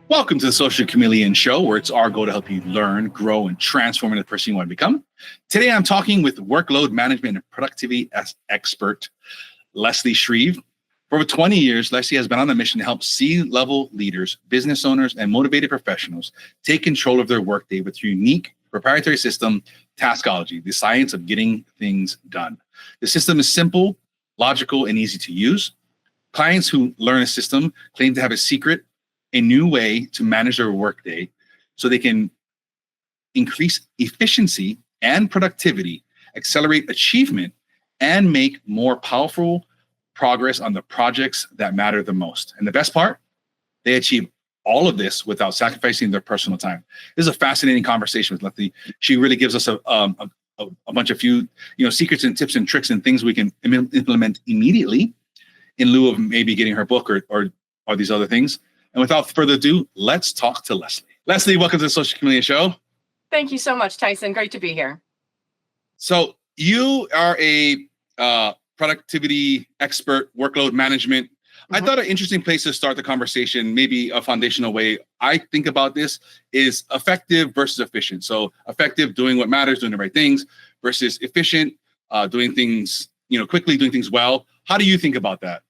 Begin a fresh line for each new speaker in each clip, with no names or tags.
Welcome to the Social Chameleon Show, where it's our goal to help you learn, grow, and transform into the person you want to become. Today, I'm talking with workload management and productivity expert, Leslie Shreve. For over 20 years, Leslie has been on a mission to help C-level leaders, business owners, and motivated professionals take control of their workday with her unique proprietary system, Taskology, the science of getting things done. The system is simple, logical, and easy to use. Clients who learn a system claim to have a new way to manage their workday so they can increase efficiency and productivity, accelerate achievement, and make more powerful progress on the projects that matter the most. And the best part, they achieve all of this without sacrificing their personal time. This is a fascinating conversation with Leslie. She really gives us a bunch of secrets and tips and tricks and things we can implement immediately in lieu of maybe getting her book or these other things. And without further ado, let's talk to Leslie. Leslie, welcome to the Social Chameleon Show.
Thank you so much, Tyson. Great to be here.
So you are a productivity expert, workload management. I thought an interesting place to start the conversation, maybe a foundational way I think about this, is effective versus efficient. So effective, doing what matters, doing the right things, versus efficient, doing things quickly, doing things well. How do you think about that?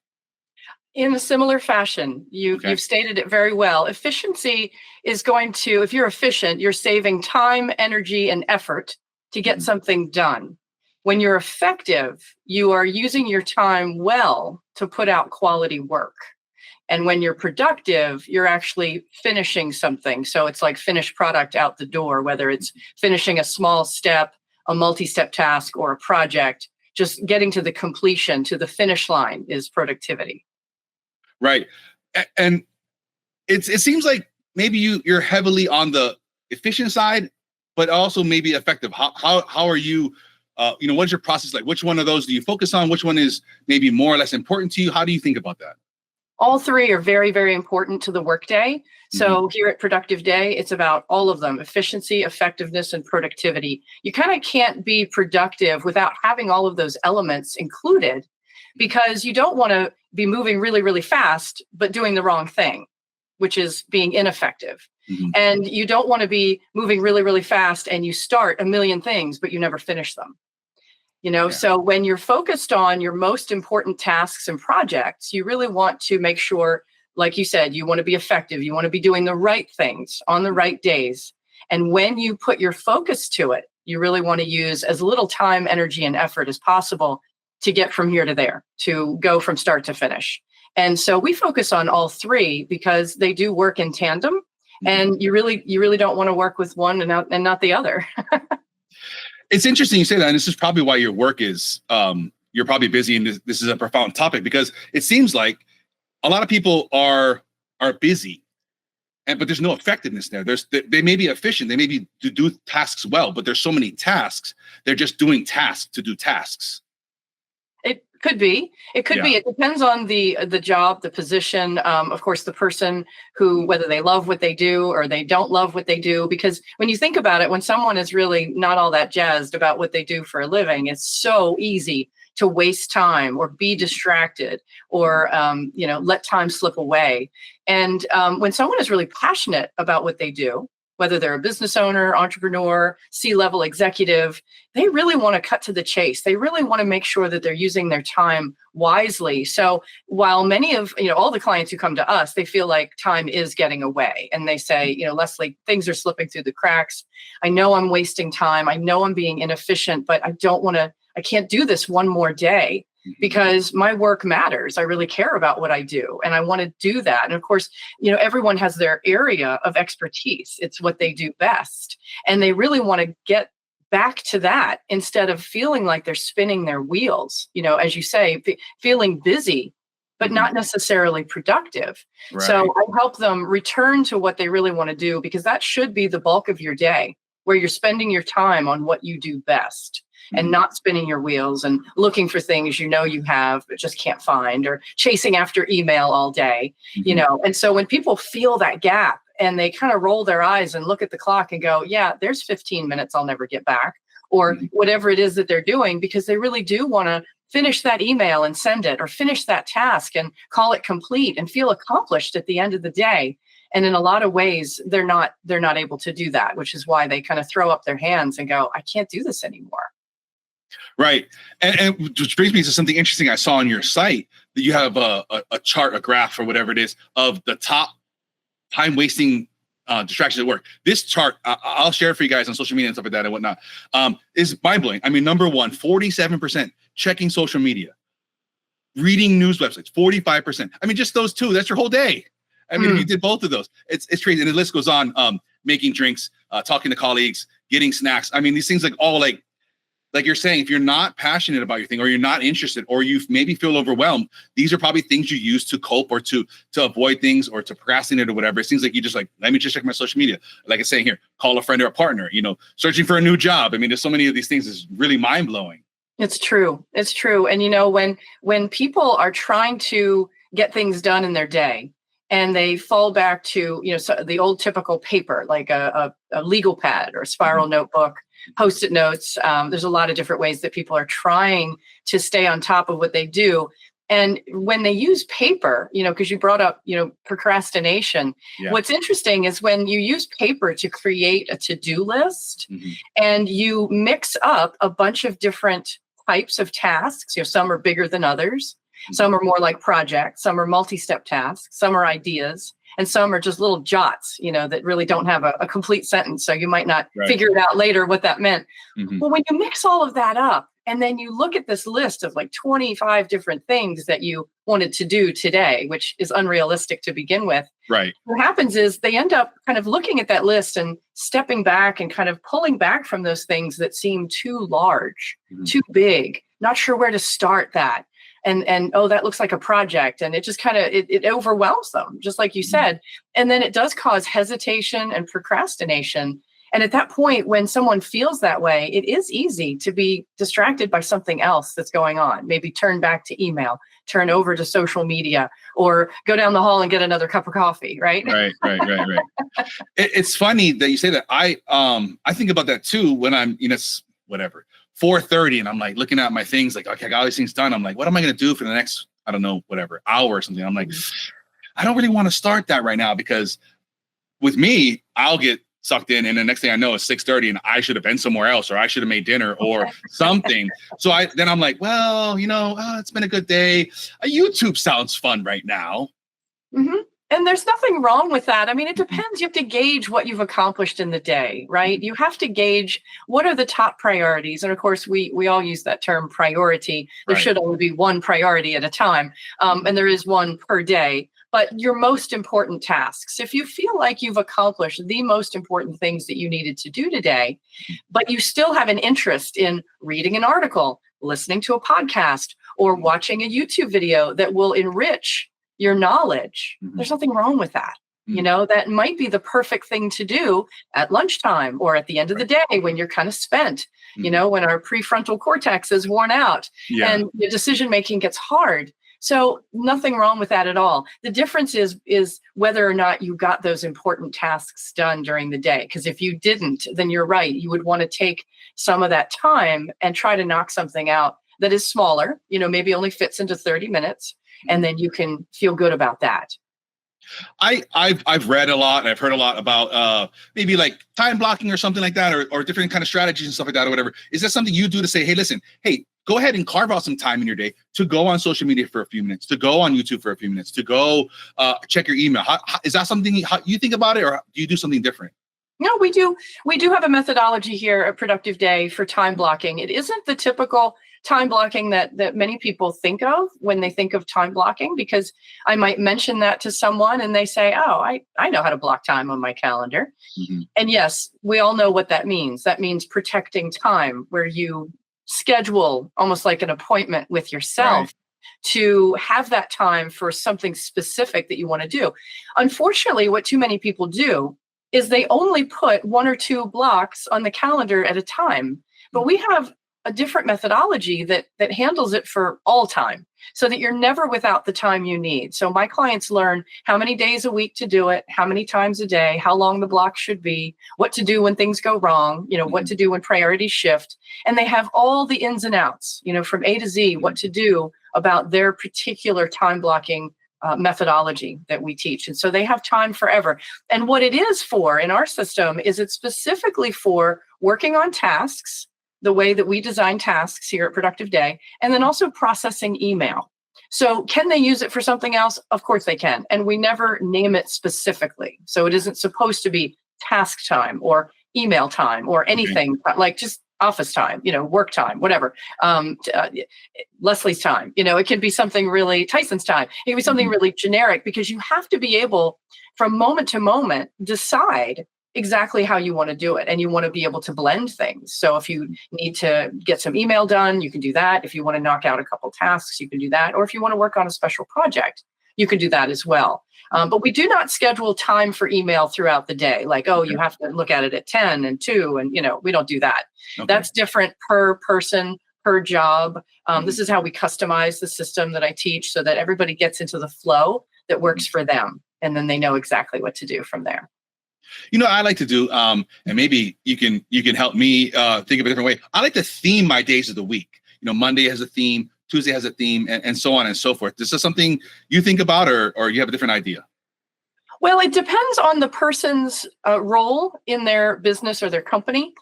In a similar fashion, you've stated it very well. Efficiency is going to, if you're efficient, you're saving time, energy, and effort to get something done. When you're effective, you are using your time well to put out quality work. And when you're productive, you're actually finishing something. So it's like finished product out the door, whether it's finishing a small step, a multi-step task, or a project, just getting to the completion, to the finish line is productivity.
Right. And it seems like maybe you're heavily on the efficient side, but also maybe effective. How are you, what's your process like? Which one of those do you focus on? Which one is maybe more or less important to you? How do you think about that?
All three are very, very important to the workday. So here at Productive Day, it's about all of them: efficiency, effectiveness, and productivity. You kind of can't be productive without having all of those elements included, because you don't want to be moving really, really fast, but doing the wrong thing, which is being ineffective. And you don't want to be moving really, really fast and you start a million things, but you never finish them. So when you're focused on your most important tasks and projects, you really want to make sure, like you said, you want to be effective. You want to be doing the right things on the right days. And when you put your focus to it, you really want to use as little time, energy, and effort as possible to get from here to there, to go from start to finish. And so we focus on all three because they do work in tandem, and you really don't want to work with one and not the other.
It's interesting you say that, and this is probably why your work is, you're probably busy, and this is a profound topic, because it seems like a lot of people are busy, but there's no effectiveness there. They may be efficient, they may do tasks well, but there's so many tasks, they're just doing tasks to do tasks.
It could be. It depends on the job, the position, of course, the person who, whether they love what they do or they don't love what they do. Because when you think about it, when someone is really not all that jazzed about what they do for a living, it's so easy to waste time or be distracted or, let time slip away. And when someone is really passionate about what they do, whether they're a business owner, entrepreneur, C-level executive, they really want to cut to the chase. They really want to make sure that they're using their time wisely. So while many of, all the clients who come to us, they feel like time is getting away. And they say, Leslie, things are slipping through the cracks. I know I'm wasting time. I know I'm being inefficient, but I can't do this one more day, because my work matters. I really care about what I do, and I want to do that. And of course, everyone has their area of expertise. It's what they do best. And they really want to get back to that instead of feeling like they're spinning their wheels, as you say, feeling busy, but not necessarily productive. Right. So I help them return to what they really want to do, because that should be the bulk of your day, where you're spending your time on what you do best. And not spinning your wheels and looking for things you have but just can't find, or chasing after email all day, And so when people feel that gap and they kind of roll their eyes and look at the clock and go, yeah, there's 15 minutes I'll never get back, or whatever it is that they're doing, because they really do want to finish that email and send it, or finish that task and call it complete and feel accomplished at the end of the day. And in a lot of ways, they're not able to do that, which is why they kind of throw up their hands and go, I can't do this anymore.
Right. And which brings me to something interesting I saw on your site, that you have a chart, a graph or whatever it is, of the top time wasting distractions at work. This chart, I'll share it for you guys on social media and stuff like that and whatnot, is mind blowing. I mean, number one, 47% checking social media, reading news websites, 45%. I mean, just those two, that's your whole day. I mean, if you did both of those, it's crazy. And the list goes on, making drinks, talking to colleagues, getting snacks. I mean, these things like you're saying, if you're not passionate about your thing, or you're not interested, or you maybe feel overwhelmed, these are probably things you use to cope, or to avoid things, or to procrastinate or whatever. It seems like you just like, let me just check my social media. Like it's saying here, call a friend or a partner, searching for a new job. I mean, there's so many of these things is really mind blowing.
It's true. It's true. And when people are trying to get things done in their day, and they fall back to, the old typical paper, like a legal pad or a spiral notebook, Post-it notes. There's a lot of different ways that people are trying to stay on top of what they do. And when they use paper, because you brought up, procrastination, what's interesting is when you use paper to create a to-do list, and you mix up a bunch of different types of tasks, some are bigger than others, some are more like projects, some are multi-step tasks, some are ideas, and some are just little jots, that really don't have a complete sentence. So you might not figure it out later what that meant. Well, when you mix all of that up, and then you look at this list of like 25 different things that you wanted to do today, which is unrealistic to begin with.
Right.
What happens is they end up kind of looking at that list and stepping back and kind of pulling back from those things that seem too large, too big, not sure where to start that. And oh, that looks like a project. And it just kind of, it overwhelms them, just like you said. And then it does cause hesitation and procrastination. And at that point, when someone feels that way, it is easy to be distracted by something else that's going on. Maybe turn back to email, turn over to social media, or go down the hall and get another cup of coffee, right?
Right. It's funny that you say that. I think about that too when I'm, whatever, 4:30, and I'm like looking at my things, like, okay, I got all these things done. I'm like, what am I going to do for the next, I don't know, whatever, hour or something? I'm like, I don't really want to start that right now, because with me, I'll get sucked in, and the next thing I know it's 6:30, and I should have been somewhere else, or I should have made dinner or something. So then I'm like, well, it's been a good day. YouTube sounds fun right now.
And there's nothing wrong with that. I mean, it depends. You have to gauge what you've accomplished in the day, right? You have to gauge what are the top priorities. And of course, we all use that term priority. There should only be one priority at a time. And there is one per day. But your most important tasks, if you feel like you've accomplished the most important things that you needed to do today, but you still have an interest in reading an article, listening to a podcast, or watching a YouTube video that will enrich your knowledge, there's nothing wrong with that. That might be the perfect thing to do at lunchtime or at the end of the day when you're kind of spent, when our prefrontal cortex is worn out and the decision making gets hard. So nothing wrong with that at all. The difference is whether or not you got those important tasks done during the day. Because if you didn't, then you're right. You would want to take some of that time and try to knock something out that is smaller, maybe only fits into 30 minutes. And then you can feel good about that.
I've read a lot, and I've heard a lot about maybe like time blocking or something like that, or different kind of strategies and stuff like that, or whatever. Is that something you do to say, hey, listen, go ahead and carve out some time in your day to go on social media for a few minutes, to go on YouTube for a few minutes, to go check your email? Is that something you think about it, or do you do something different?
No, we do. We do have a methodology here at Productive Day for time blocking. It isn't the typical time blocking that many people think of when they think of time blocking, because I might mention that to someone and they say, oh, I know how to block time on my calendar. And yes, we all know what that means. That means protecting time, where you schedule almost like an appointment with yourself to have that time for something specific that you want to do. Unfortunately, what too many people do is they only put 1 or 2 blocks on the calendar at a time. But we have a different methodology that handles it for all time, so that you're never without the time you need. So my clients learn how many days a week to do it, how many times a day, how long the block should be, what to do when things go wrong, what to do when priorities shift. And they have all the ins and outs, from A to Z, what to do about their particular time blocking methodology that we teach. And so they have time forever. And what it is for in our system is it's specifically for working on tasks, the way that we design tasks here at Productive Day, and then also processing email. So can they use it for something else? Of course they can. And we never name it specifically. So it isn't supposed to be task time or email time or anything like just office time, work time, whatever. Leslie's time, it can be something really, Tyson's time. It can be something really generic, because you have to be able from moment to moment decide exactly how you want to do it. And you want to be able to blend things. So if you need to get some email done, you can do that. If you want to knock out a couple tasks, you can do that. Or if you want to work on a special project, you can do that as well. But we do not schedule time for email throughout the day. Like, you have to look at it at 10 and 2. And, we don't do that. Okay. That's different per person, per job. This is how we customize the system that I teach so that everybody gets into the flow that works for them. And then they know exactly what to do from there.
I like to do, and maybe you can help me think of a different way. I like to theme my days of the week. Monday has a theme, Tuesday has a theme, and so on and so forth. Is this something you think about, or you have a different idea?
Well, it depends on the person's role in their business or their company.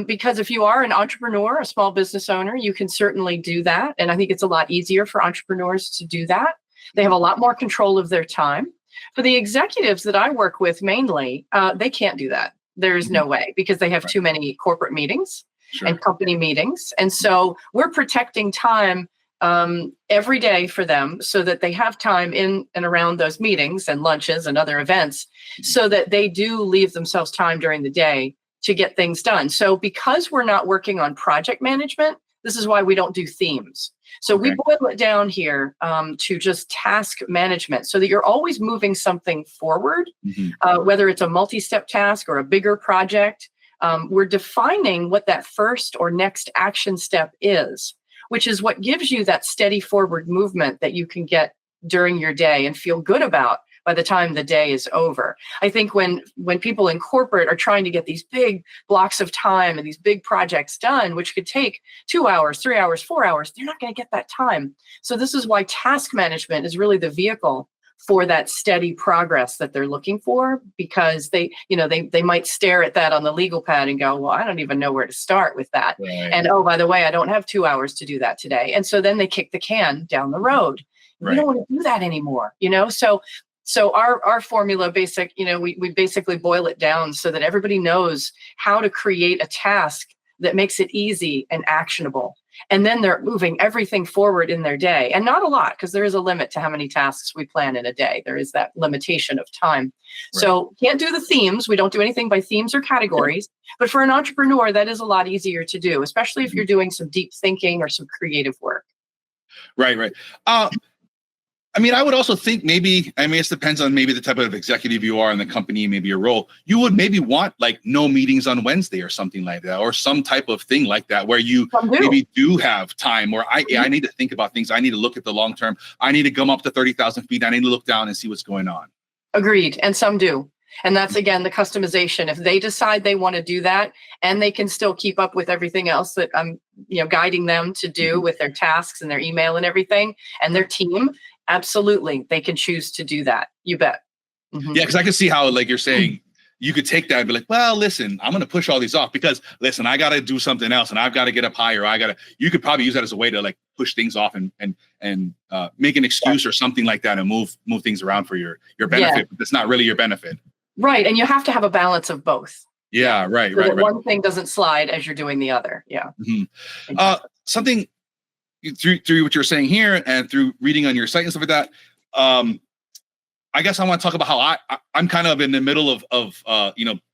Because if you are an entrepreneur, a small business owner, you can certainly do that. And I think it's a lot easier for entrepreneurs to do that. They have a lot more control of their time. For the executives that I work with mainly, they can't do that. There's no way, because they have too many corporate meetings and company meetings. And so we're protecting time every day for them so that they have time in and around those meetings and lunches and other events, so that they do leave themselves time during the day to get things done. So because we're not working on project management, this is why we don't do themes. So we boil it down here to just task management, so that you're always moving something forward, whether it's a multi-step task or a bigger project. We're defining what that first or next action step is, which is what gives you that steady forward movement that you can get during your day and feel good about by the time the day is over. I think when people in corporate are trying to get these big blocks of time and these big projects done, which could take 2 hours, 3 hours, 4 hours, they're not going to get that time. So this is why task management is really the vehicle for that steady progress that they're looking for, because they might stare at that on the legal pad and go, well, I don't even know where to start with that. Right. And oh, by the way, I don't have 2 hours to do that today. And so then they kick the can down the road. Right. We don't want to do that anymore, So our formula we basically boil it down so that everybody knows how to create a task that makes it easy and actionable. And then they're moving everything forward in their day. And not a lot, because there is a limit to how many tasks we plan in a day. There is that limitation of time. Right. So can't do the themes. We don't do anything by themes or categories. But for an entrepreneur, that is a lot easier to do, especially if you're doing some deep thinking or some creative work.
Right. I would also think it depends on maybe the type of executive you are in the company, maybe your role. You would maybe want like no meetings on Wednesday or something like that, or some type of thing like that, where you maybe do have time, or I need to think about things. I need to look at the long term. I need to come up to 30,000 feet. I need to look down and see what's going on. Agreed.
And some do. And that's, again, the customization. If they decide they want to do that, and they can still keep up with everything else that I'm guiding them to do with their tasks and their email and everything and their team, absolutely, they can choose to do that. You bet.
Yeah, because I can see how, like you're saying, you could take that and be like, well, listen, I'm going to push all these off because, listen, I got to do something else and I've got to get up higher. You could probably use that as a way to like push things off and make an excuse or something like that and move things around for your benefit, but it's not really your benefit. Right.
And you have to have a balance of both.
Yeah, right.
So that one thing doesn't slide as you're doing the other. Yeah.
Exactly. Something through what you're saying here and through reading on your site and stuff like that, I guess I want to talk about how I'm kind of in the middle of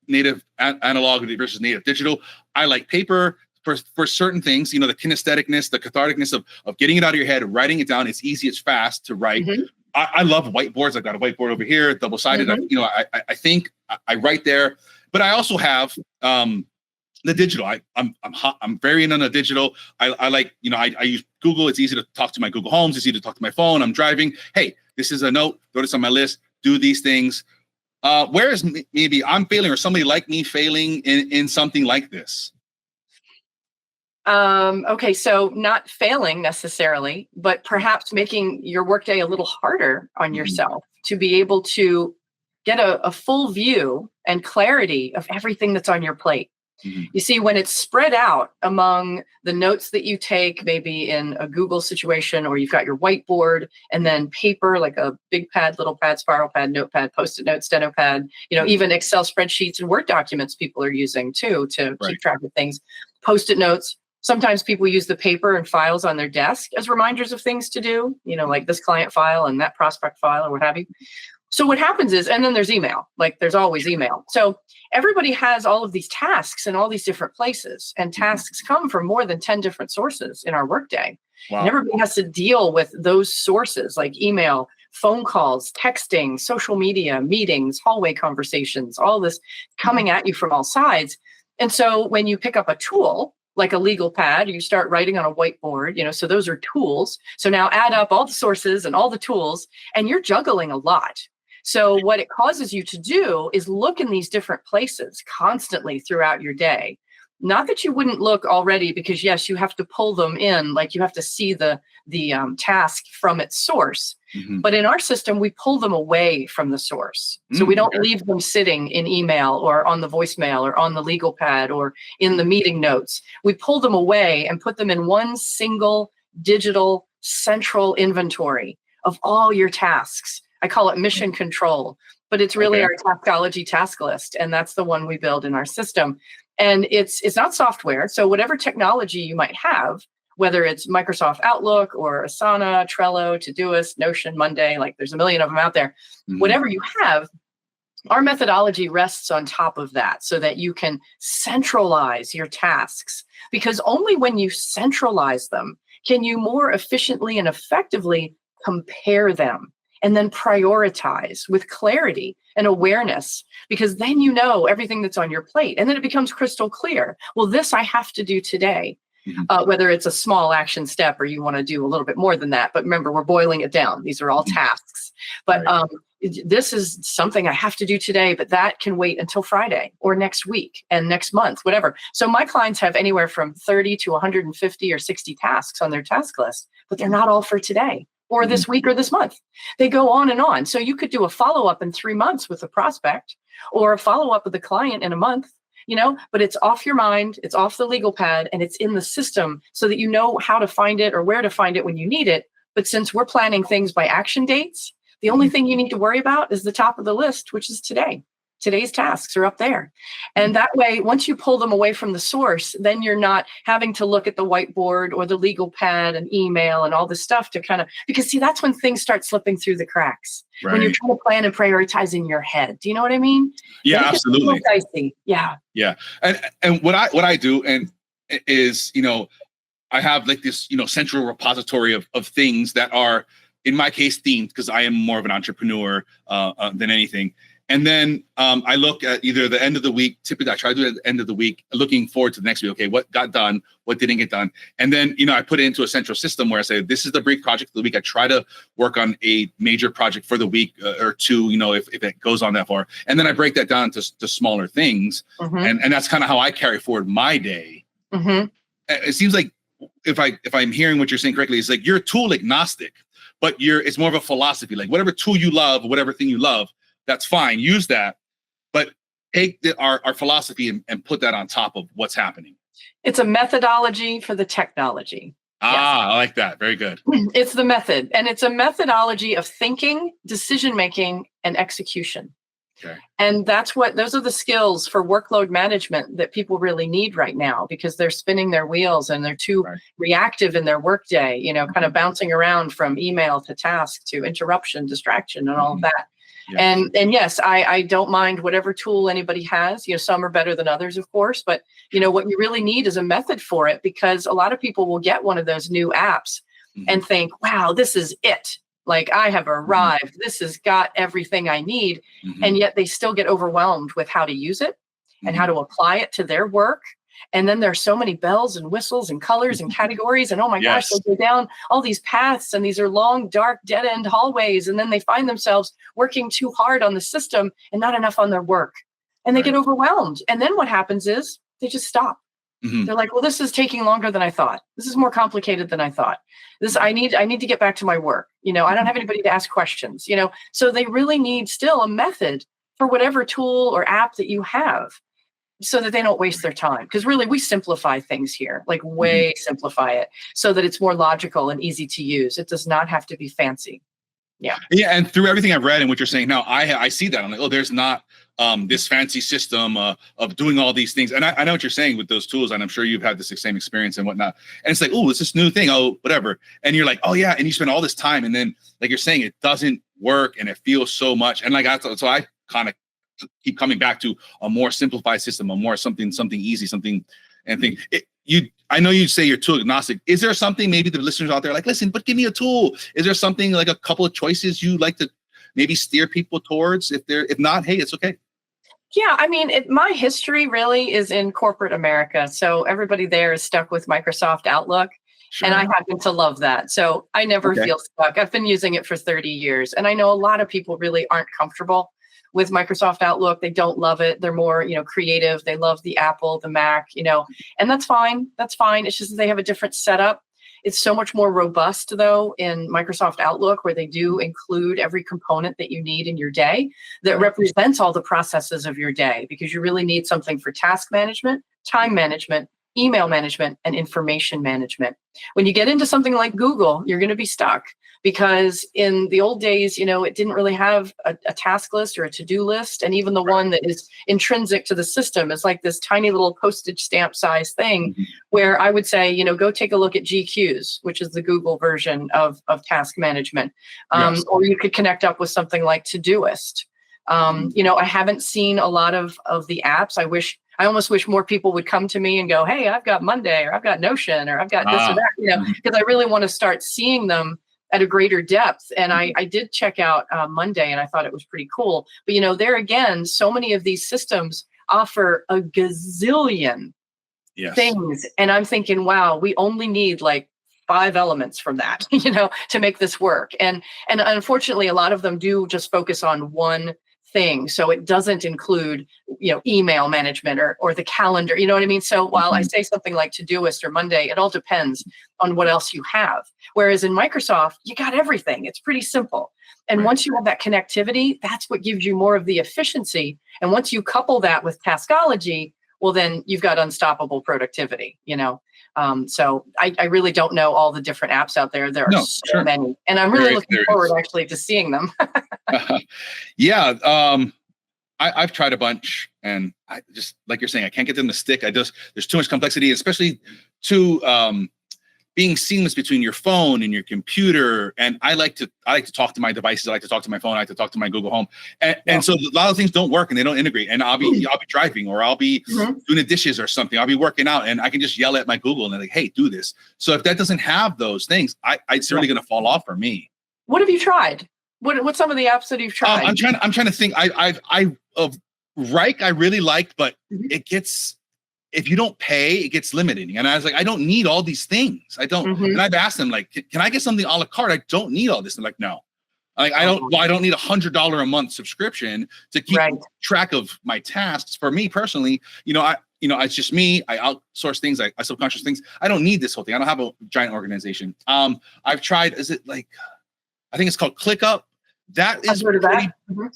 native analog versus native digital. I like paper for certain things, the kinestheticness, the catharticness of getting it out of your head, writing it down. It's easy, it's fast to write. I love whiteboards. I've got a whiteboard over here, double-sided. I think I write there, but I also have the digital. I'm very into the digital. I like, I use Google. It's easy to talk to my Google Homes. It's easy to talk to my phone. I'm driving. Hey, this is a note. Throw this on my list. Do these things. Where is maybe I'm failing or somebody like me failing in something like this?
Okay, so not failing necessarily, but perhaps making your workday a little harder on yourself to be able to get a full view and clarity of everything that's on your plate.
Mm-hmm.
You see, when it's spread out among the notes that you take, maybe in a Google situation, or you've got your whiteboard and then paper, like a big pad, little pad, spiral pad, notepad, post-it note, steno pad, even Excel spreadsheets and Word documents people are using too to keep track of things, post-it notes. Sometimes people use the paper and files on their desk as reminders of things to do, like this client file and that prospect file or what have you. So what happens is, and then there's email, like there's always email. So everybody has all of these tasks in all these different places, and tasks come from more than 10 different sources in our workday.
Wow.
And everybody has to deal with those sources like email, phone calls, texting, social media, meetings, hallway conversations, all this coming at you from all sides. And so when you pick up a tool, like a legal pad, you start writing on a whiteboard, so those are tools. So now add up all the sources and all the tools, and you're juggling a lot. So what it causes you to do is look in these different places constantly throughout your day. Not that you wouldn't look already, because yes, you have to pull them in, like you have to see the task from its source.
Mm-hmm.
But in our system, we pull them away from the source. So we don't leave them sitting in email or on the voicemail or on the legal pad or in the meeting notes. We pull them away and put them in one single digital central inventory of all your tasks. I call it mission control, but it's really our Taskology task list. And that's the one we build in our system. And it's not software. So whatever technology you might have, whether it's Microsoft Outlook or Asana, Trello, Todoist, Notion, Monday, like there's a million of them out there, whatever you have, our methodology rests on top of that so that you can centralize your tasks, because only when you centralize them can you more efficiently and effectively compare them and then prioritize with clarity and awareness, because then you know everything that's on your plate. And then it becomes crystal clear. Well, this I have to do today, whether it's a small action step or you want to do a little bit more than that. But remember, we're boiling it down. These are all tasks. But this is something I have to do today, but that can wait until Friday or next week and next month, whatever. So my clients have anywhere from 30 to 150 or 60 tasks on their task list, but they're not all for today or this week or this month. They go on and on. So you could do a follow-up in 3 months with a prospect, or a follow-up with a client in a month, but it's off your mind, it's off the legal pad, and it's in the system so that you know how to find it or where to find it when you need it. But since we're planning things by action dates, the only thing you need to worry about is the top of the list, which is today. Today's tasks are up there. And that way, once you pull them away from the source, then you're not having to look at the whiteboard or the legal pad and email and all this stuff to because see, that's when things start slipping through the cracks. When you're trying to plan and prioritize in your head. Do you know what I mean?
Yeah, absolutely.
Dicey. Yeah.
Yeah. And what I do is, I have like this, central repository of things that are, in my case, themed, because I am more of an entrepreneur than anything. And then I look at either the end of the week. Typically, I try to do it at the end of the week, looking forward to the next week. Okay, what got done? What didn't get done? And then, I put it into a central system where I say, this is the brief project of the week. I try to work on a major project for the week or two, if it goes on that far. And then I break that down to smaller things. And that's kind of how I carry forward my day. It seems like if I'm hearing what you're saying correctly, it's like you're tool agnostic, but it's more of a philosophy. Like whatever tool you love, whatever thing you love, that's fine. Use that, but take our philosophy and put that on top of what's happening.
It's a methodology for the technology.
Yes. I like that. Very good.
It's the method, and it's a methodology of thinking, decision-making, and execution.
Okay.
And those are the skills for workload management that people really need right now, because they're spinning their wheels and they're too reactive in their workday, kind of bouncing around from email to task to interruption, distraction, and all of that. Yeah. And yes, I don't mind whatever tool anybody has. Some are better than others, of course, but what you really need is a method for it, because a lot of people will get one of those new apps and think, wow, this is it. Like I have arrived. This has got everything I need. And yet they still get overwhelmed with how to use it and how to apply it to their work. And then there's so many bells and whistles and colors and categories. And oh my gosh, they go down all these paths, and these are long, dark, dead end hallways. And then they find themselves working too hard on the system and not enough on their work. And they get overwhelmed. And then what happens is they just stop.
Mhm.
They're like, well, this is taking longer than I thought. This is more complicated than I thought. I need to get back to my work. I don't have anybody to ask questions, so they really need still a method for whatever tool or app that you have so that they don't waste their time. Because really, we simplify things here, like
Mhm.
way simplify it so that it's more logical and easy to use. It does not have to be fancy. Yeah.
Yeah, and through everything I've read and what you're saying now, I see that. I'm like, oh, there's not this fancy system of doing all these things. And I know what you're saying with those tools, and I'm sure you've had this same experience and whatnot. And it's like, oh, it's this new thing, oh, whatever. And you're like, oh yeah, and you spend all this time, and then like you're saying, it doesn't work, and it feels so much. And like so I kind of keep coming back to a more simplified system, a more something easy, something and think I know you say you're tool agnostic. Is there something maybe the listeners out there like, listen, but give me a tool? Is there something like a couple of choices you like to maybe steer people towards? If not, hey, it's okay.
Yeah, I mean, my history really is in corporate America. So everybody there is stuck with Microsoft Outlook.
Sure.
And I happen to love that. So I never feel stuck. I've been using it for 30 years. And I know a lot of people really aren't comfortable with Microsoft Outlook. They don't love it. They're more, creative. They love the Apple, the Mac, and that's fine. That's fine. It's just that they have a different setup. It's so much more robust, though, in Microsoft Outlook, where they do include every component that you need in your day that represents all the processes of your day, because you really need something for task management, time management, email management, and information management. When you get into something like Google, you're going to be stuck, because in the old days, it didn't really have a task list or a to-do list. And even the one that is intrinsic to the system is like this tiny little postage stamp size thing, where I would say, go take a look at GQs, which is the Google version of task management. Or you could connect up with something like Todoist. I haven't seen a lot of the apps. I almost wish more people would come to me and go, hey, I've got Monday, or I've got Notion, or I've got this or that, because I really want to start seeing them at a greater depth. And I did check out Monday, and I thought it was pretty cool. But, there again, so many of these systems offer a gazillion things. And I'm thinking, wow, we only need like 5 elements from that, to make this work. And unfortunately, a lot of them do just focus on one thing. So it doesn't include, email management or the calendar, you know what I mean? So while I say something like Todoist or Monday, it all depends on what else you have. Whereas in Microsoft, you got everything. It's pretty simple. And once you have that connectivity, that's what gives you more of the efficiency. And once you couple that with Taskology, well, then you've got unstoppable productivity, So I really don't know all the different apps out there. There are so many. And I'm really looking forward actually to seeing them.
I've tried a bunch, and I just, like you're saying, I can't get them to stick. There's too much complexity, especially to being seamless between your phone and your computer. And I like to talk to my devices. I like to talk to my phone. I like to talk to my Google Home. And so a lot of things don't work and they don't integrate. And I'll be driving, or I'll be doing the dishes or something. I'll be working out, and I can just yell at my Google and they're like, hey, do this. So if that doesn't have those things, it's really going to fall off for me.
What have you tried? What's some of the apps that you've tried?
I'm trying to think. Wrike I really liked, but it gets, if you don't pay, it gets limiting. And I was like, I don't need all these things. I don't. And I've asked them, like, can I get something a la carte? I don't need all this. And like, no. Like, I don't need $100 a month subscription to keep track of my tasks. For me personally, it's just me. I outsource things. I subconscious things. I don't need this whole thing. I don't have a giant organization. I've tried, I think it's called ClickUp. That is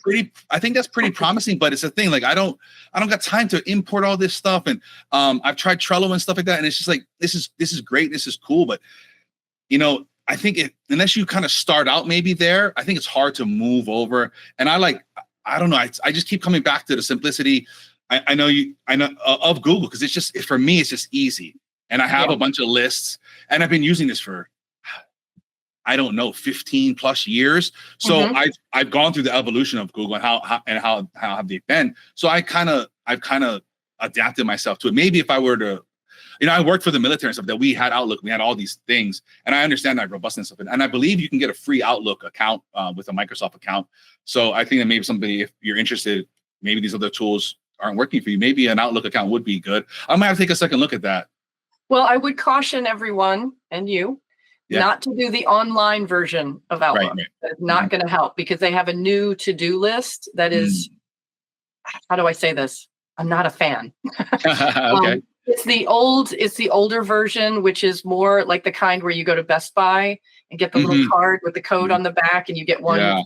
pretty. I think that's pretty promising, but it's a thing. Like, I don't got time to import all this stuff. And I've tried Trello and stuff like that, and it's just like, this is great, this is cool, but I think unless you kind of start out maybe there, I think it's hard to move over. And I don't know. I just keep coming back to the simplicity. I know of Google, because it's just, for me, it's just easy, and I have a bunch of lists, and I've been using this for, I don't know, 15 plus years. So I've gone through the evolution of Google and how have they been. So I've kind of adapted myself to it. Maybe if I were to, I worked for the military and stuff, that we had Outlook, we had all these things, and I understand that robustness of it. And I believe you can get a free Outlook account with a Microsoft account. So I think that maybe somebody, if you're interested, maybe these other tools aren't working for you, maybe an Outlook account would be good. I might have to take a second look at that.
Well, I would caution everyone, and you, not to do the online version of Outlook. Right. That's not going to help, because they have a new to-do list that is, how do I say this? I'm not a fan.
Okay.
It's the older version, which is more like the kind where you go to Best Buy and get the little card with the code on the back, and you get one.
Yeah.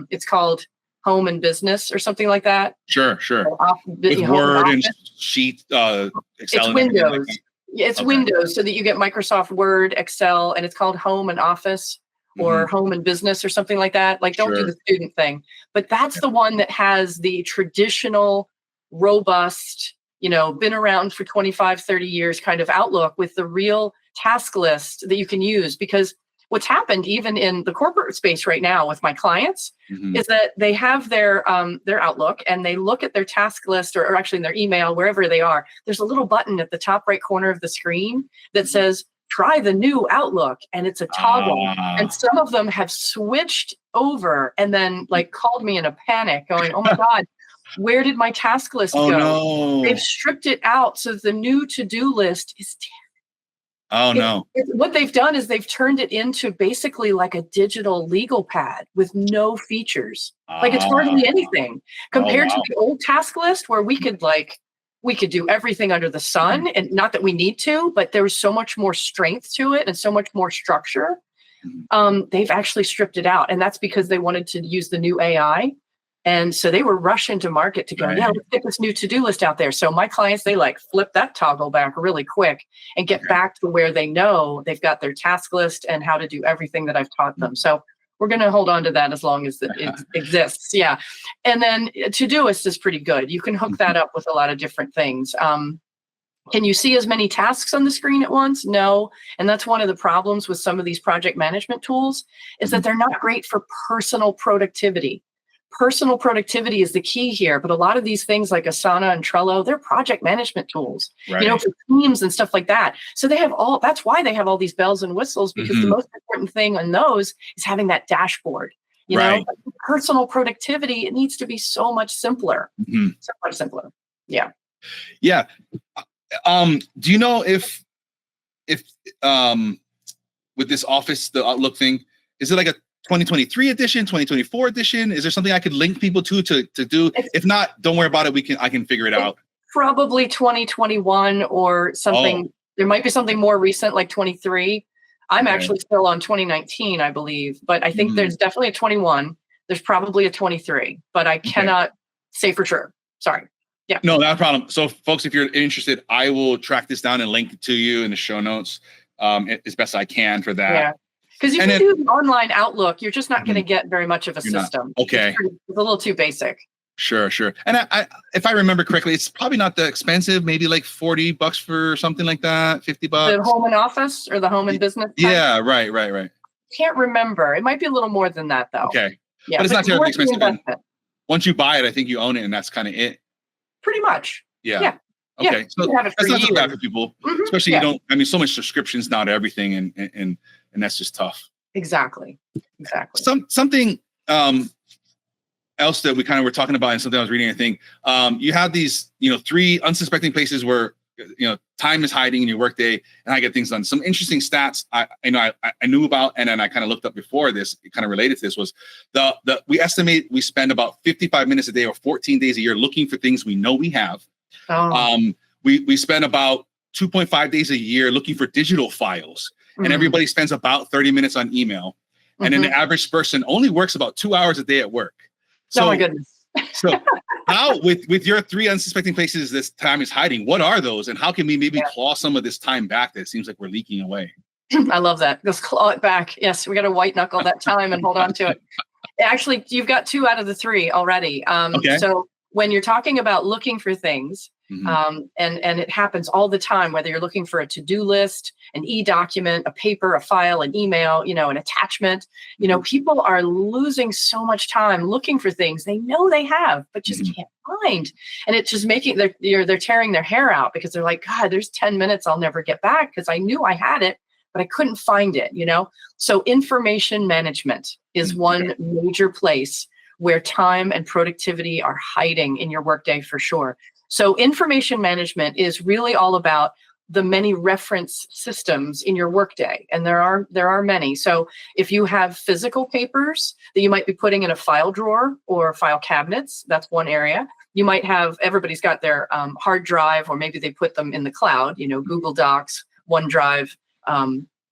It's called Home and Business or something like that.
Sure. With
Home
Word and
Office.
Sheet, Excel.
It's
and everything like
Windows.
that.
It's
Okay.
Windows, so that you get Microsoft Word, Excel, and it's called Home and Office or Home and Business or something like that. Like, don't do
Sure.
the student thing. But that's the one that has the traditional, robust, been around for 25, 30 years kind of outlook with the real task list that you can use. Because what's happened even in the corporate space right now with my clients is that they have their outlook and they look at their task list or actually in their email, wherever they are. There's a little button at the top right corner of the screen that says, try the new Outlook, and it's a toggle. And some of them have switched over and then like called me in a panic going, oh my God, where did my task list go?
No.
They've stripped it out. So the new to-do list is
no.
what they've done is they've turned it into basically like a digital legal pad with no features. Like it's hardly anything compared to the old task list where we could do everything under the sun, and not that we need to, but there was so much more strength to it and so much more structure. They've actually stripped it out, and that's because they wanted to use the new AI. And so they were rushing to market to go, yeah, let's get this new to-do list out there. So my clients, they like flip that toggle back really quick and get back to where they know they've got their task list and how to do everything that I've taught them. So we're going to hold on to that as long as it exists. Yeah. And then Todoist is pretty good. You can hook that up with a lot of different things. Can you see as many tasks on the screen at once? No. And that's one of the problems with some of these project management tools is that they're not great for personal productivity. Personal productivity is the key here, but a lot of these things like Asana and Trello, they're project management tools, for teams and stuff like that. So that's why they have all these bells and whistles, because the most important thing on those is having that dashboard. But personal productivity, it needs to be so much simpler. So much simpler. Yeah.
Yeah. Do you know if with this Office, the Outlook thing, is it like a 2023 edition, 2024 edition? Is there something I could link people to do? If not, don't worry about it. I can figure it out.
Probably 2021 or something. There might be something more recent, like 23. I'm actually still on 2019, I believe, but I think there's definitely a 21. There's probably a 23, but I cannot say for sure. Sorry. Yeah.
No, not a problem. So folks, if you're interested, I will track this down and link it to you in the show notes as best I can for that.
Yeah. Because if you do the online Outlook, you're just not going to get very much of a system.
Okay.
It's a little too basic.
Sure. And I, if I remember correctly, it's probably not that expensive, maybe like $40 for something like that, $50.
The Home and Office or the Home and Business?
Yeah, right.
Can't remember. It might be a little more than that, though.
Okay.
Yeah,
but it's not terribly expensive. Once you buy it, I think you own it, and that's kind of it.
Pretty much.
Yeah. Okay.
Yeah,
so that's not so bad for people, especially so much subscriptions now to everything, and that's just tough.
Exactly.
Something else that we kind of were talking about, and something I was reading, I think you have these 3 unsuspecting places where time is hiding in your workday, and I get things done. Some interesting stats I knew about, and then I kind of looked up before this. It kind of related to this was we estimate we spend about 55 minutes a day or 14 days a year looking for things we know we have. We spend about 2.5 days a year looking for digital files. And everybody spends about 30 minutes on email. And then the average person only works about 2 hours a day at work. So,
oh my goodness.
So how, with your 3 unsuspecting places this time is hiding, what are those? And how can we maybe claw some of this time back that it seems like we're leaking away?
I love that. Let's claw it back. Yes, we got to white knuckle that time and hold on to it. Actually, you've got 2 out of the 3 already. So when you're talking about looking for things, and it happens all the time, whether you're looking for a to-do list, an e-document, a paper, a file, an email, an attachment, people are losing so much time looking for things they know they have, but just can't find. And it's just making they're tearing their hair out because they're like, God, there's 10 minutes I'll never get back because I knew I had it, but I couldn't find it, So information management is one major place where time and productivity are hiding in your workday for sure. So information management is really all about the many reference systems in your workday. And there are many. So if you have physical papers that you might be putting in a file drawer or file cabinets, that's one area. You might have, everybody's got their hard drive, or maybe they put them in the cloud, Google Docs, OneDrive,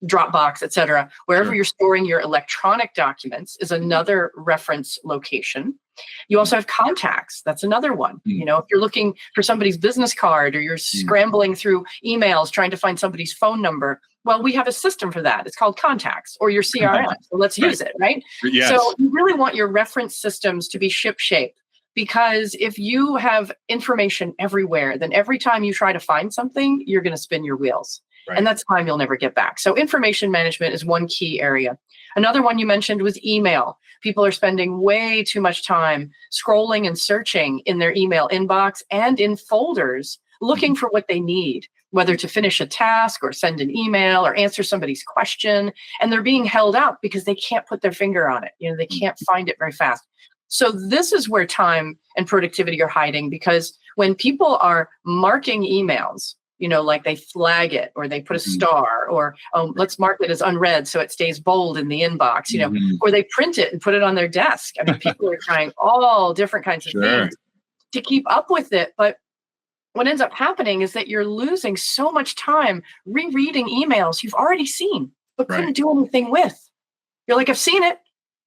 Dropbox, etc. Wherever
Sure.
you're storing your electronic documents is another reference location. You also have contacts. That's another one. If you're looking for somebody's business card, or you're scrambling through emails trying to find somebody's phone number, well, we have a system for that. It's called Contacts, or your CRM. So let's use it, right?
Yes.
So you really want your reference systems to be ship-shape, because if you have information everywhere, then every time you try to find something, you're going to spin your wheels.
Right.
And that's time you'll never get back. So information management is one key area. Another one you mentioned was email. People are spending way too much time scrolling and searching in their email inbox and in folders, looking for what they need, whether to finish a task or send an email or answer somebody's question. And they're being held up because they can't put their finger on it. They can't find it very fast. So this is where time and productivity are hiding, because when people are marking emails, like they flag it, or they put a star, or let's mark it as unread so it stays bold in the inbox, or they print it and put it on their desk. I mean, people are trying all different kinds of things to keep up with it. But what ends up happening is that you're losing so much time rereading emails you've already seen, but couldn't do anything with. You're like, I've seen it.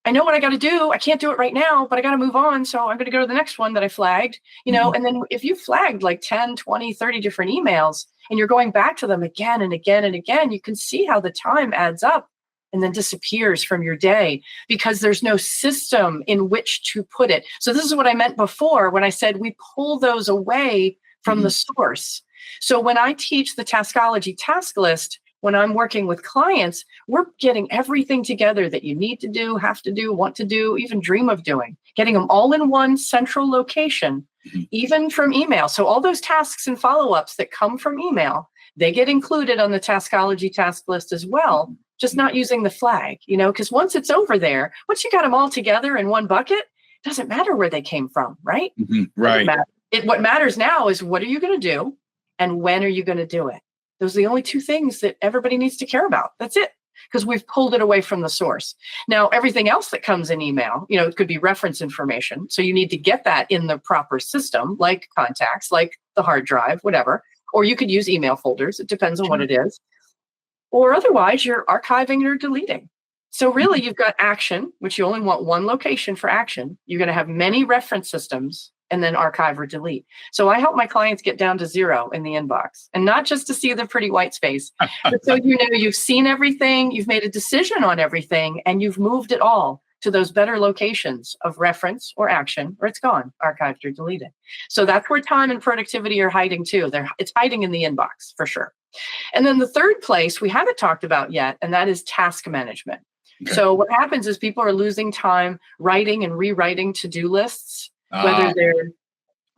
I know what I got to do. I can't do it right now, but I got to move on. So I'm going to go to the next one that I flagged, and then if you flagged like 10, 20, 30 different emails, and you're going back to them again and again and again, you can see how the time adds up and then disappears from your day, because there's no system in which to put it. So this is what I meant before when I said we pull those away from the source. So when I teach the Taskology task list, when I'm working with clients, we're getting everything together that you need to do, have to do, want to do, even dream of doing, getting them all in one central location, even from email. So all those tasks and follow-ups that come from email, they get included on the Taskology task list as well, just not using the flag, because once it's over there, once you got them all together in one bucket, it doesn't matter where they came from, right?
Right.
What matters now is, what are you going to do and when are you going to do it? Those are the only two things that everybody needs to care about. That's it, because we've pulled it away from the source. Now, everything else that comes in email, it could be reference information. So you need to get that in the proper system, like contacts, like the hard drive, whatever. Or you could use email folders. It depends on what it is. Or otherwise, you're archiving or deleting. So really, you've got action, which you only want one location for action. You're going to have many reference systems, and then archive or delete. So I help my clients get down to 0 in the inbox, and not just to see the pretty white space, but so you've seen everything, you've made a decision on everything, and you've moved it all to those better locations of reference or action, or it's gone, archived or deleted. So that's where time and productivity are hiding too. It's hiding in the inbox for sure. And then the third place we haven't talked about yet, and that is task management. Okay. So what happens is people are losing time writing and rewriting to-do lists, whether they're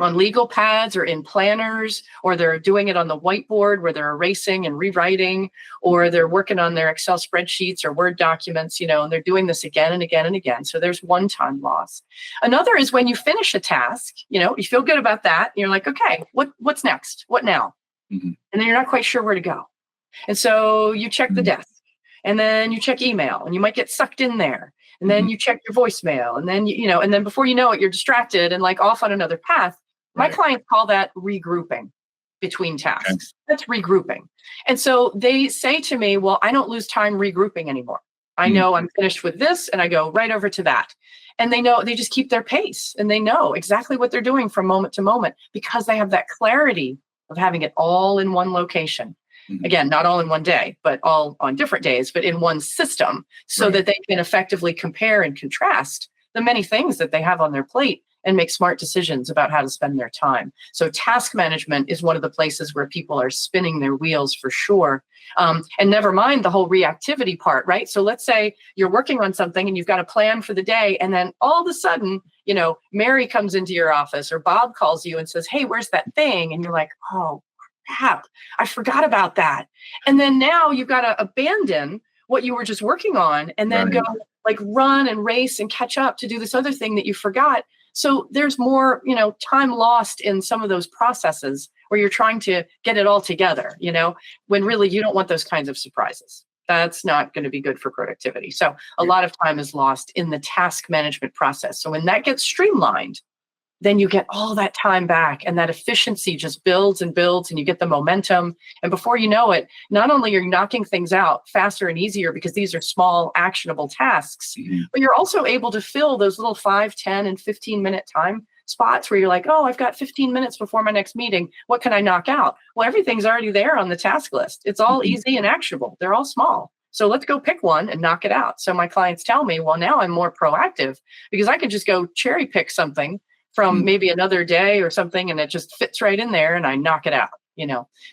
on legal pads or in planners, or they're doing it on the whiteboard where they're erasing and rewriting, or they're working on their Excel spreadsheets or Word documents, and they're doing this again and again and again. So there's one time loss. Another is when you finish a task, you feel good about that. And you're like, okay, what's next? What now? And then you're not quite sure where to go. And so you check the desk, and then you check email, and you might get sucked in there. And then you check your voicemail, and then, and then before you know it, you're distracted and like off on another path. My clients call that regrouping between tasks. Okay. That's regrouping. And so they say to me, well, I don't lose time regrouping anymore. I know I'm finished with this, and I go right over to that. And they know, they just keep their pace, and they know exactly what they're doing from moment to moment, because they have that clarity of having it all in one location. Again, not all in one day, but all on different days, but in one system, so that they can effectively compare and contrast the many things that they have on their plate and make smart decisions about how to spend their time. So task management is one of the places where people are spinning their wheels for sure. And never mind the whole reactivity part, right? So let's say you're working on something and you've got a plan for the day, and then all of a sudden, Mary comes into your office, or Bob calls you and says, hey, where's that thing? And you're like, oh, crap, I forgot about that. And then now you've got to abandon what you were just working on, and then go like run and race and catch up to do this other thing that you forgot. So there's more, time lost in some of those processes where you're trying to get it all together, when really you don't want those kinds of surprises. That's not going to be good for productivity. So a lot of time is lost in the task management process. So when that gets streamlined, then you get all that time back, and that efficiency just builds and builds, and you get the momentum. And before you know it, not only are you knocking things out faster and easier because these are small actionable tasks, but you're also able to fill those little 5, 10, and 15-minute time spots where you're like, oh, I've got 15 minutes before my next meeting. What can I knock out? Well, everything's already there on the task list. It's all easy and actionable. They're all small. So let's go pick one and knock it out. So my clients tell me, well, now I'm more proactive because I can just go cherry pick something from maybe another day or something, and it just fits right in there and I knock it out,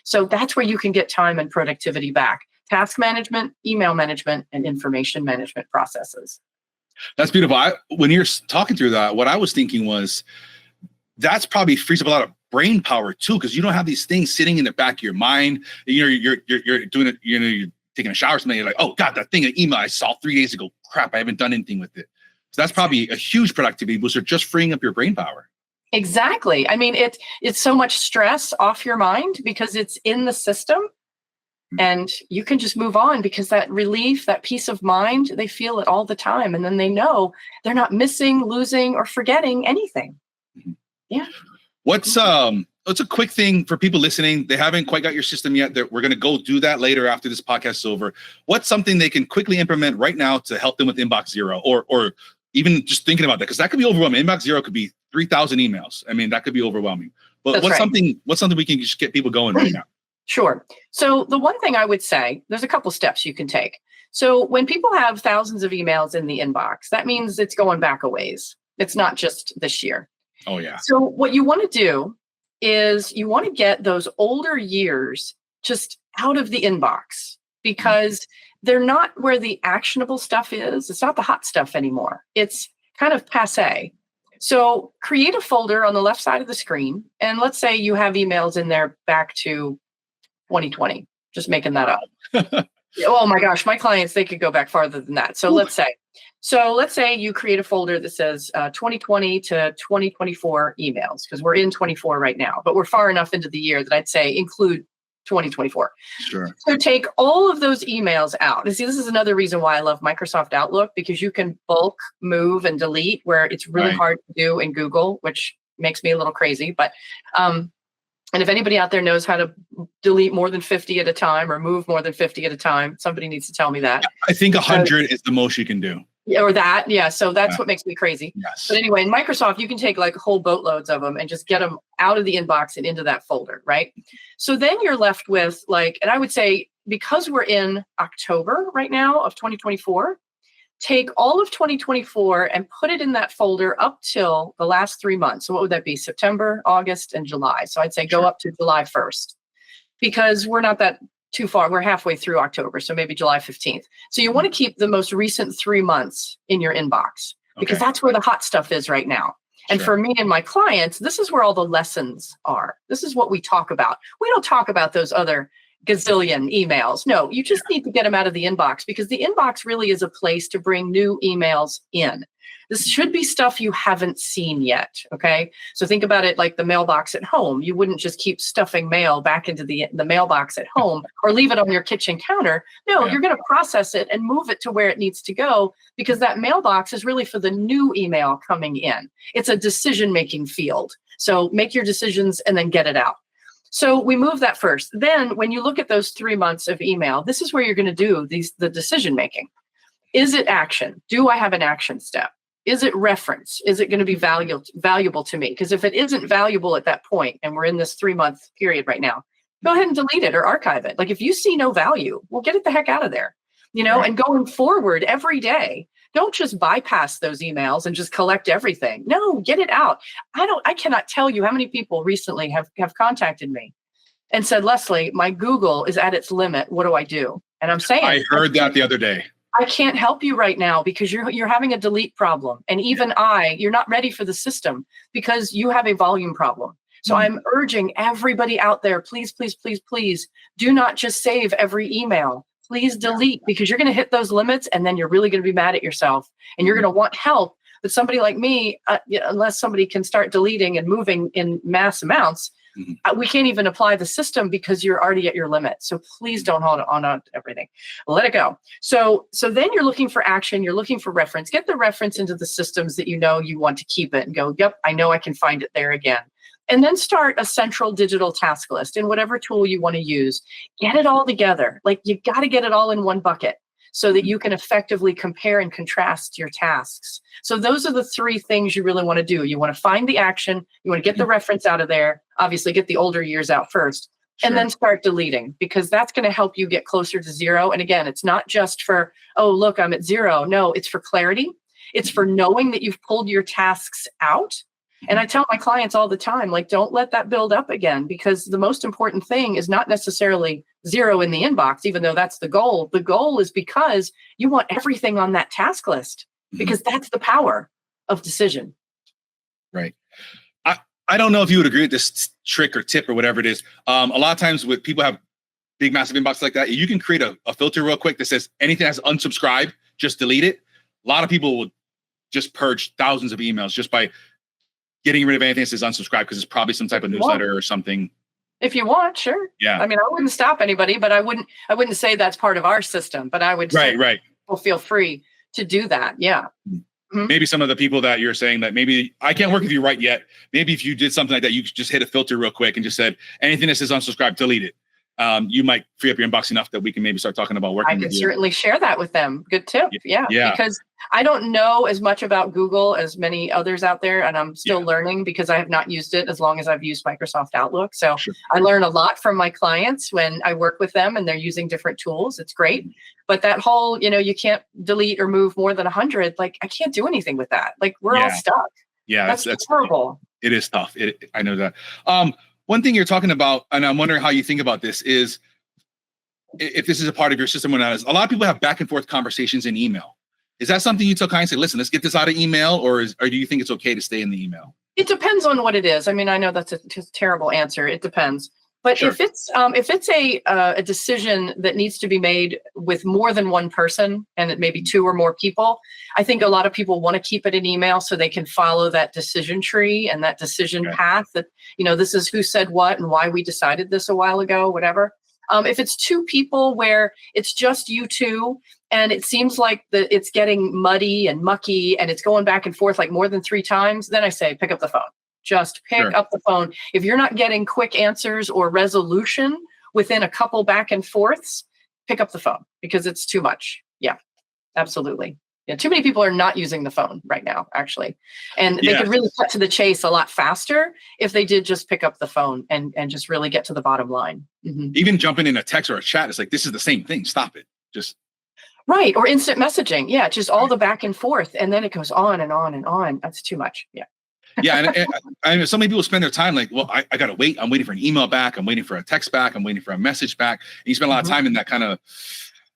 So that's where you can get time and productivity back. Task management, email management, and information management processes.
That's beautiful. When you're talking through that, what I was thinking was that's probably frees up a lot of brain power too, because you don't have these things sitting in the back of your mind. You're doing it, you're taking a shower or something, you're like, oh God, that thing, an email I saw 3 days ago, crap, I haven't done anything with it. So that's probably a huge productivity booster, just freeing up your brain power.
Exactly. I mean, it's so much stress off your mind because it's in the system, and you can just move on because that relief, that peace of mind, they feel it all the time. And then they know they're not missing, losing, or forgetting anything. Yeah.
What's a quick thing for people listening? They haven't quite got your system yet. We're going to go do that later after this podcast is over. What's something they can quickly implement right now to help them with Inbox Zero, or even just thinking about that, because that could be overwhelming. Inbox Zero could be 3,000 emails. I mean, that could be overwhelming. But what's something we can just get people going right now?
Sure. So the one thing I would say, there's a couple steps you can take. So when people have thousands of emails in the inbox, that means it's going back a ways. It's not just this year.
Oh, yeah.
So what you want to do is you want to get those older years just out of the inbox, because they're not where the actionable stuff is. It's not the hot stuff anymore. It's kind of passé. So create a folder on the left side of the screen. And let's say you have emails in there back to 2020, just making that up. Oh my gosh, my clients, they could go back farther than that. So let's say you create a folder that says 2020 to 2024 emails, because we're in 24 right now, but we're far enough into the year that I'd say include 2024.
Sure.
So take all of those emails out. And see, this is another reason why I love Microsoft Outlook, because you can bulk, move, and delete, where it's really hard to do in Google, which makes me a little crazy. But and if anybody out there knows how to delete more than 50 at a time or move more than 50 at a time, somebody needs to tell me that.
I think 100 is the most you can do.
Or that. Yeah. So that's what makes me crazy.
Yes.
But anyway, in Microsoft, you can take like whole boatloads of them and just get them out of the inbox and into that folder. Right. So then you're left with and I would say, because we're in October right now of 2024, take all of 2024 and put it in that folder up till the last 3 months. So what would that be? September, August, and July. So I'd say go up to July 1st, because we're not that too far. We're halfway through October, so maybe July 15th. So you want to keep the most recent 3 months in your inbox, because that's where the hot stuff is right now. And for me and my clients, this is where all the lessons are. This is what we talk about. We don't talk about those other gazillion emails. No, you just need to get them out of the inbox, because the inbox really is a place to bring new emails in. This should be stuff you haven't seen yet. Okay. So think about it like the mailbox at home. You wouldn't just keep stuffing mail back into the mailbox at home or leave it on your kitchen counter. No, you're going to process it and move it to where it needs to go, because that mailbox is really for the new email coming in. It's a decision-making field. So make your decisions and then get it out. So we move that first. Then when you look at those 3 months of email, this is where you're going to do the decision making. Is it action? Do I have an action step? Is it reference? Is it going to be valuable to me? Because if it isn't valuable at that point, and we're in this 3 month period right now, go ahead and delete it or archive it. Like if you see no value, well, get it the heck out of there, and going forward every day, don't just bypass those emails and just collect everything. No, get it out. I cannot tell you how many people recently have contacted me and said, Leslie, my Google is at its limit. What do I do? And I'm saying,
I heard that the other day.
I can't help you right now because you're having a delete problem. And even you're not ready for the system because you have a volume problem. So I'm urging everybody out there, please, please, please, please do not just save every email. Please delete, because you're going to hit those limits and then you're really going to be mad at yourself and you're going to want help. But somebody like me, unless somebody can start deleting and moving in mass amounts, We can't even apply the system because you're already at your limit. So please don't hold on to everything. Let it go. So then you're looking for action. You're looking for reference. Get the reference into the systems that you know you want to keep it and go, yep, I know I can find it there again. And then start a central digital task list in whatever tool you want to use. Get it all together. Like you got to get it all in one bucket so that you can effectively compare and contrast your tasks. So those are the three things you really want to do. You want to find the action. You want to get the reference out of there. Obviously, get the older years out first. And then start deleting, because that's going to help you get closer to zero. And again, it's not just for, oh, look, I'm at zero. No, it's for clarity. It's for knowing that you've pulled your tasks out. And I tell my clients all the time, like, don't let that build up again, because the most important thing is not necessarily zero in the inbox, even though that's the goal. The goal is because you want everything on that task list, because that's the power of decision.
Right. I don't know if you would agree with this trick or tip or whatever it is. A lot of times with people have big, massive inboxes like that, you can create a filter real quick that says anything that's unsubscribe, just delete it. A lot of people will just purge thousands of emails just by getting rid of anything that says unsubscribe, because it's probably some type of newsletter or something.
If you want, sure.
Yeah.
I mean, I wouldn't stop anybody, but I wouldn't say that's part of our system, but I would say people feel free to do that. Yeah.
Maybe some of the people that you're saying that maybe I can't work with you right yet. Maybe if you did something like that, you could just hit a filter real quick and just said anything that says unsubscribe, delete it. You might free up your inbox enough that we can maybe start talking about working with you. I
can certainly share that with them. Good tip. Yeah. Because I don't know as much about Google as many others out there, and I'm still learning because I have not used it as long as I've used Microsoft Outlook. So I learn a lot from my clients when I work with them and they're using different tools. It's great. But that whole, you can't delete or move more than 100. Like, I can't do anything with that. Like, we're all stuck.
Yeah.
That's horrible.
It is tough. I know that. One thing you're talking about, and I'm wondering how you think about this, is if this is a part of your system or not. A lot of people have back and forth conversations in email. Is that something you tell clients, say, listen, let's get this out of email, or do you think it's okay to stay in the email?
It depends on what it is. I mean, I know that's a terrible answer. It depends. But if it's a decision that needs to be made with more than one person, and it may be two or more people, I think a lot of people want to keep it in email so they can follow that decision tree and that decision path that, this is who said what and why we decided this a while ago, whatever. If it's two people where it's just you two, and it seems like it's getting muddy and mucky and it's going back and forth like more than 3 times, then I say, pick up the phone. Just pick up the phone. If you're not getting quick answers or resolution within a couple back and forths, pick up the phone, because it's too much. Yeah, absolutely. Yeah, too many people are not using the phone right now, actually. And they could really cut to the chase a lot faster if they did just pick up the phone and just really get to the bottom line.
Even jumping in a text or a chat, it's like, this is the same thing. Stop it. Just.
Right. Or instant messaging. Yeah. Just all the back and forth. And then it goes on and on and on. That's too much. Yeah. And so many people spend their time like, well, I got to wait. I'm waiting for an email back. I'm waiting for a text back. I'm waiting for a message back. And you spend a lot of time in that kind of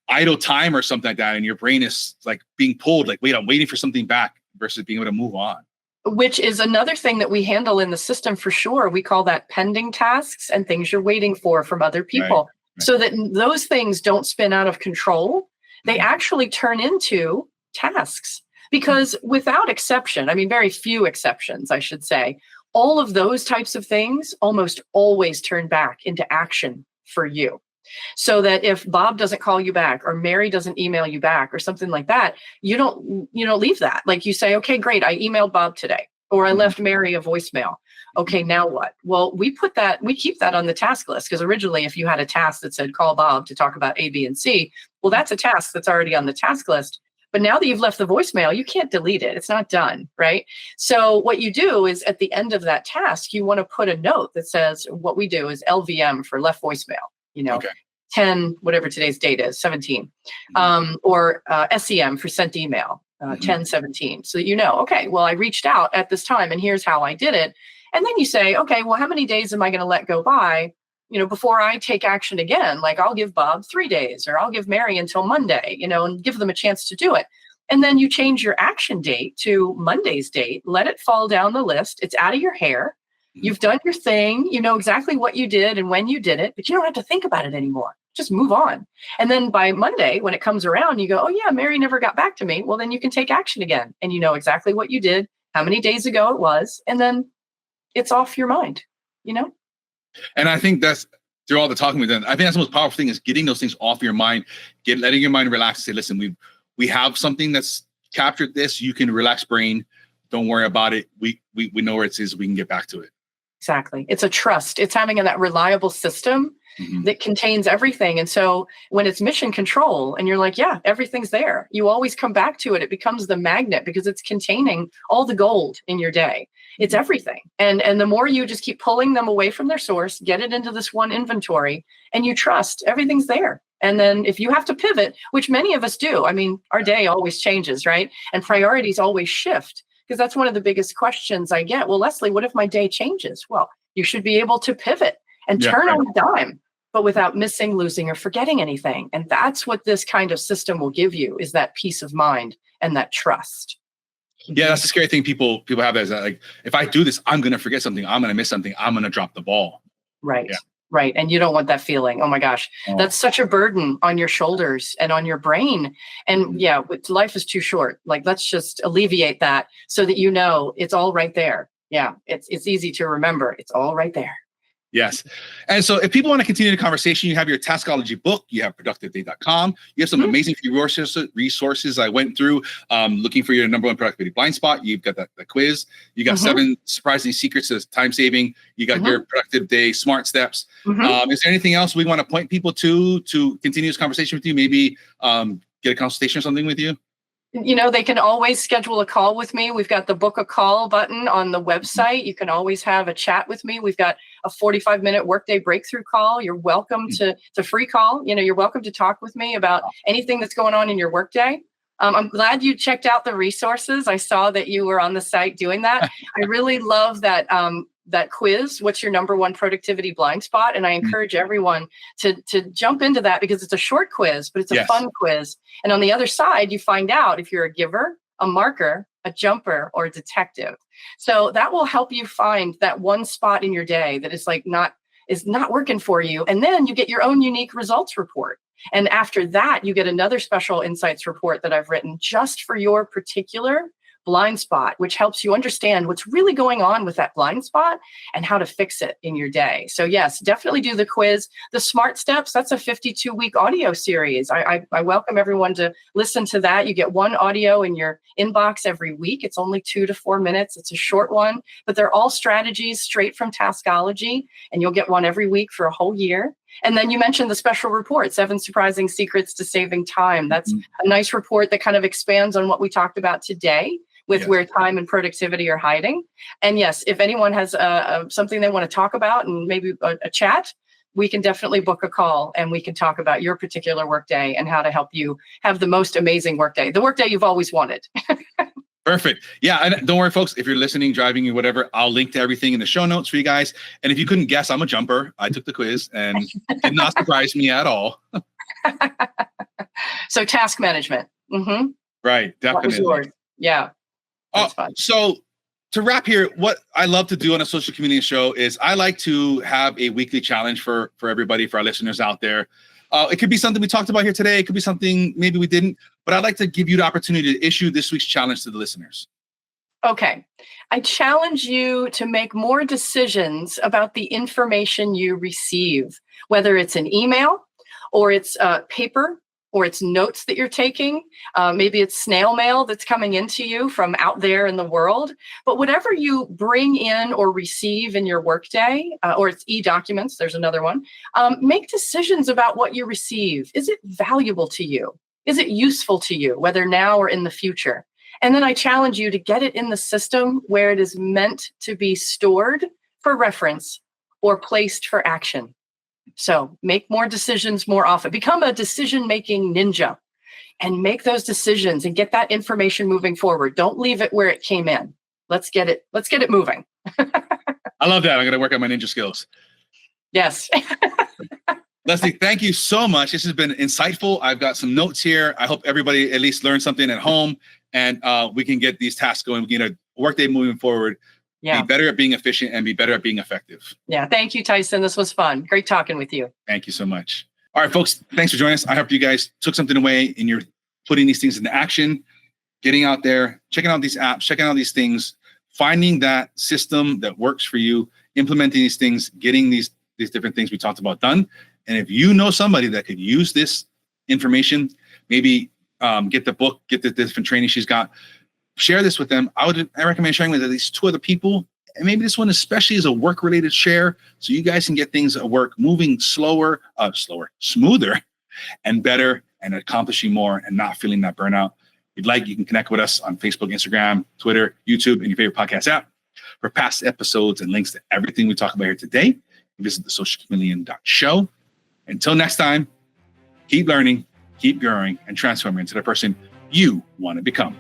idle time or something like that. And your brain is like being pulled, like, wait, I'm waiting for something back, versus being able to move on. Which is another thing that we handle in the system for sure. We call that pending tasks and things you're waiting for from other people. So that those things don't spin out of control. They actually turn into tasks, because without exception, I mean, very few exceptions, I should say, all of those types of things almost always turn back into action for you. So that if Bob doesn't call you back, or Mary doesn't email you back, or something like that, you don't leave that. Like, you say, okay, great, I emailed Bob today, or I left Mary a voicemail. Okay, now what? Well, we keep that on the task list, because originally if you had a task that said call Bob to talk about A, B, and C, well, that's a task that's already on the task list. But now that you've left the voicemail, you can't delete it. It's not done, right? So what you do is, at the end of that task, you want to put a note that says, what we do is LVM for left voicemail, 10, whatever today's date is, 17, or SEM for sent email, 10/17. So that okay, well, I reached out at this time and here's how I did it. And then you say, okay, well, how many days am I going to let go by, before I take action again? Like, I'll give Bob 3 days, or I'll give Mary until Monday, and give them a chance to do it. And then you change your action date to Monday's date, let it fall down the list. It's out of your hair. You've done your thing. You know exactly what you did and when you did it, but you don't have to think about it anymore. Just move on. And then by Monday, when it comes around, you go, oh yeah, Mary never got back to me. Well, then you can take action again. And you know exactly what you did, how many days ago it was, and then it's off your mind,
And I think that's through all the talking we've done. I think that's the most powerful thing is getting those things off your mind, letting your mind relax and say, listen, we have something that's captured this. You can relax brain. Don't worry about it. We know where it is. We can get back to it.
Exactly. It's a trust. It's having that reliable system that contains everything. And so when it's mission control and you're like, yeah, everything's there, you always come back to it. It becomes the magnet because it's containing all the gold in your day. It's everything. And the more you just keep pulling them away from their source, get it into this one inventory, and you trust everything's there. And then if you have to pivot, which many of us do, I mean, our day always changes, right? And priorities always shift. Because that's one of the biggest questions I get. Well, Leslie, what if my day changes? Well, you should be able to pivot and turn on a dime, but without missing, losing, or forgetting anything. And that's what this kind of system will give you, is that peace of mind and that trust.
Yeah, that's the scary thing people have, is that, like, if I do this, I'm going to forget something. I'm going to miss something. I'm going to drop the ball.
Right. Yeah. Right. And you don't want that feeling. Oh my gosh, that's such a burden on your shoulders and on your brain. And yeah, life is too short. Like, let's just alleviate that so that, you know, it's all right there. Yeah. It's easy to remember. It's all right there.
Yes. And so if people want to continue the conversation, you have your Taskology book, you have productiveday.com. You have some amazing free resources I went through, looking for your number one productivity blind spot. You've got the quiz. You got 7 surprising secrets to time saving. You got your productive day smart steps. Is there anything else we want to point people to continue this conversation with you? Maybe get a consultation or something with you?
You know, they can always schedule a call with me. We've got the book a call button on the website. You can always have a chat with me. We've got a 45-minute workday breakthrough call. You're welcome to free call. You know, you're welcome to talk with me about anything that's going on in your workday. I'm glad you checked out the resources. I saw that you were on the site doing that. I really love that that quiz. What's your number one productivity blind spot? And I encourage everyone to jump into that, because it's a short quiz, but it's a fun quiz. And on the other side, you find out if you're a giver, a marker, a jumper, or a detective. So that will help you find that one spot in your day that is not working for you. And then you get your own unique results report. And after that, you get another special insights report that I've written just for your particular blind spot, which helps you understand what's really going on with that blind spot and how to fix it in your day. So yes, definitely do the quiz. The Smart Steps, that's a 52-week audio series. I welcome everyone to listen to that. You get one audio in your inbox every week. It's only 2 to 4 minutes. It's a short one, but they're all strategies straight from Taskology, and you'll get one every week for a whole year. And then you mentioned the special report, 7 Surprising Secrets to Saving Time. That's a nice report that kind of expands on what we talked about today, with where time and productivity are hiding. And yes, if anyone has something they want to talk about and maybe a chat, we can definitely book a call and we can talk about your particular workday and how to help you have the most amazing workday, the workday you've always wanted.
Perfect. Yeah. And don't worry, folks, if you're listening, driving, or whatever, I'll link to everything in the show notes for you guys. And if you couldn't guess, I'm a jumper. I took the quiz and did not surprise me at all.
So task management.
Right. Definitely.
Yeah.
So to wrap here, what I love to do on a social community show is I like to have a weekly challenge for everybody, for our listeners out there. It could be something we talked about here today. It could be something maybe we didn't, but I'd like to give you the opportunity to issue this week's challenge to the listeners. Okay.
I challenge you to make more decisions about the information you receive, whether it's an email or it's paper, or it's notes that you're taking. Maybe it's snail mail that's coming into you from out there in the world. But whatever you bring in or receive in your workday, or it's e-documents, there's another one, make decisions about what you receive. Is it valuable to you? Is it useful to you, whether now or in the future? And then I challenge you to get it in the system where it is meant to be stored for reference or placed for action. So make more decisions more often. Become a decision-making ninja and make those decisions and get that information moving forward. Don't leave it where it came in. Let's get it moving.
I love that. I'm going to work on my ninja skills.
Yes.
Leslie, thank you so much. This has been insightful. I've got some notes here. I hope everybody at least learned something at home, and we can get these tasks going. We can get a workday moving forward. Yeah. Be better at being efficient and be better at being effective.
Yeah. Thank you, Tyson. This was fun. Great talking with you.
Thank you so much. All right, folks, thanks for joining us. I hope you guys took something away and you're putting these things into action, getting out there, checking out these apps, checking out these things, finding that system that works for you, implementing these things, getting these these different things we talked about done. And if you know somebody that could use this information, maybe get the book, get the different training she's got, share this with them. I recommend sharing with at least 2 other people. And maybe this one especially is a work-related share, so you guys can get things at work moving smoother, and better, and accomplishing more, and not feeling that burnout. If you'd like, you can connect with us on Facebook, Instagram, Twitter, YouTube, and your favorite podcast app. For past episodes and links to everything we talk about here today, visit thesocialchameleon.show. Until next time, keep learning, keep growing, and transforming into the person you want to become.